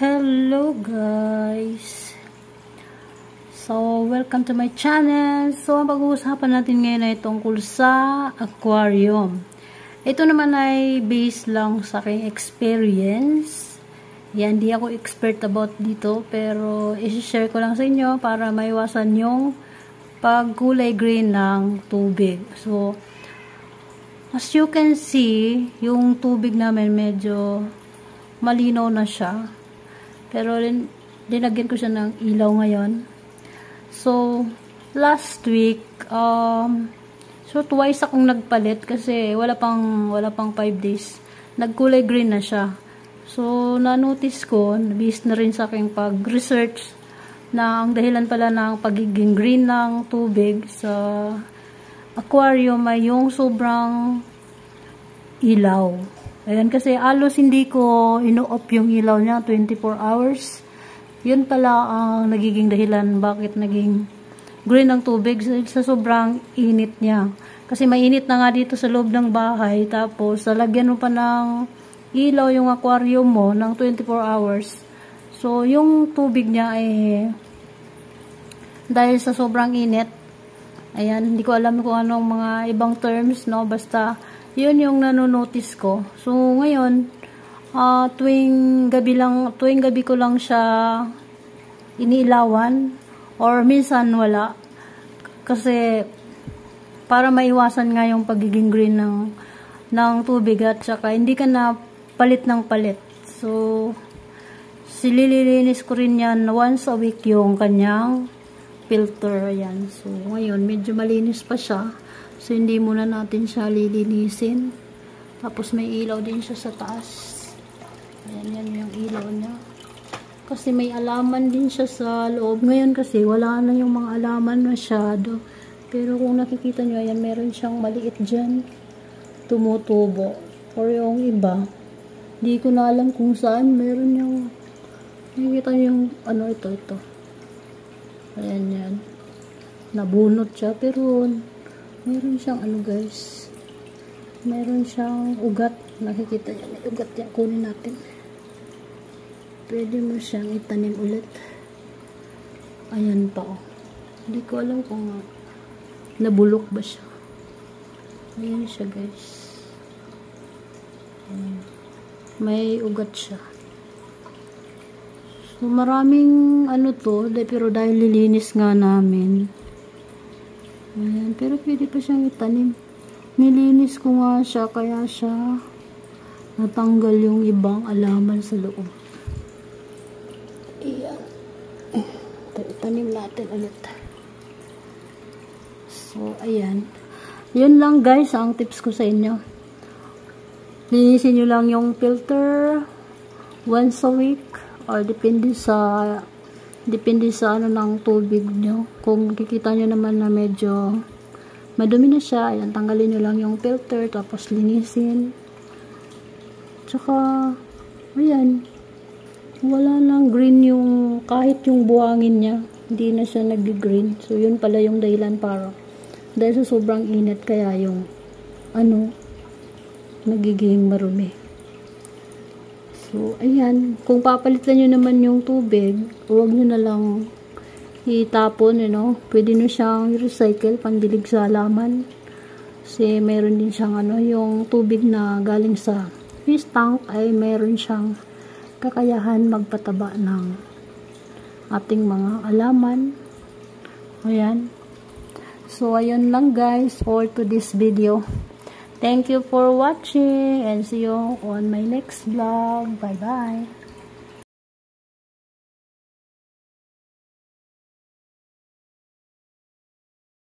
Hello guys! So, welcome to my channel. So, ang pag-uusapan natin ngayon ay tungkol sa aquarium. Ito naman ay based lang sa aking experience. Yan, di ako expert about dito, pero i-share ko lang sa inyo para maiwasan yung pagkulay green ng tubig. So, as you can see, yung tubig namin medyo malinaw na siya. Pero dinagyan ko siya ng ilaw ngayon. So, last week, so twice akong nagpalit kasi wala pang 5 days. Nagkulay green na siya. So, na-notice ko, based na rin sa aking pag-research, na ang dahilan pala ng pagiging green ng tubig sa aquarium ay yung sobrang ilaw. Ayan, kasi alos hindi ko ino-off yung ilaw niya 24 hours. Yun pala ang nagiging dahilan bakit naging green ang tubig sa sobrang init niya. Kasi mainit na nga dito sa loob ng bahay, tapos lalagyan mo pa ng ilaw yung aquarium mo ng 24 hours. So, yung tubig niya ay dahil sa sobrang init, ayan, hindi ko alam kung anong mga ibang terms, no? Basta yun yung nanonotice ko. So, ngayon, tuwing gabi ko lang siya iniilawan, or minsan wala. Kasi, para maiwasan nga yung pagiging green ng tubig, at saka hindi ka na palit ng palit. So, silililinis ko rin yan once a week yung kanyang filter. Ayan. So, ngayon, medyo malinis pa siya. So, hindi muna natin siya lilinisin. Tapos, may ilaw din siya sa taas. Ayan, yan yung ilaw niya. Kasi may alaman din siya sa loob. Ngayon kasi, wala na yung mga alaman masyado. Pero kung nakikita nyo, ayan, meron siyang maliit dyan. Tumutubo. Or yung iba, hindi ko na alam kung saan. Meron yung, nakikita nyo yung, ano, ito. Ayan, yan. Nabunot siya, pero meron siyang ano guys, meron siyang ugat. Nakikita niyo, may ugat yan. Kunin natin. Pwede mo siyang itanim ulit. Ayan pa, oh. Hindi ko alam kung nabulok ba siya. Ayan siya guys. Ayan. May ugat siya. So, maraming ano to, pero dahil lilinis nga namin, ayan, pero pwede pa siyang itanim. Nilinis ko nga siya, kaya siya natanggal yung ibang alaman sa loob. Ayan. Itanim natin ulit. So, ayan. Yun lang guys, ang tips ko sa inyo. Linisin nyo lang yung filter once a week, or depende sa ano ng tubig nyo. Kung kikita nyo naman na medyo madumi na siya, ayan, tanggalin nyo lang yung filter, tapos linisin. Tsaka, ayan, wala lang green yung, kahit yung buhangin niya, hindi na siya nag-green. So, yun pala yung dahilan para, dahil sa sobrang init, kaya yung, ano, nagiging marumi. So, ayan. Kung papalitan nyo naman yung tubig, huwag nyo na lang itapon, you know. Pwede nyo siyang recycle, pandilig sa halaman. Kasi, meron din siyang, ano, yung tubig na galing sa fish tank, ay meron siyang kakayahan magpataba ng ating mga halaman. Ayan. So, ayun lang guys for to this video. Thank you for watching and see you on my next vlog. Bye-bye.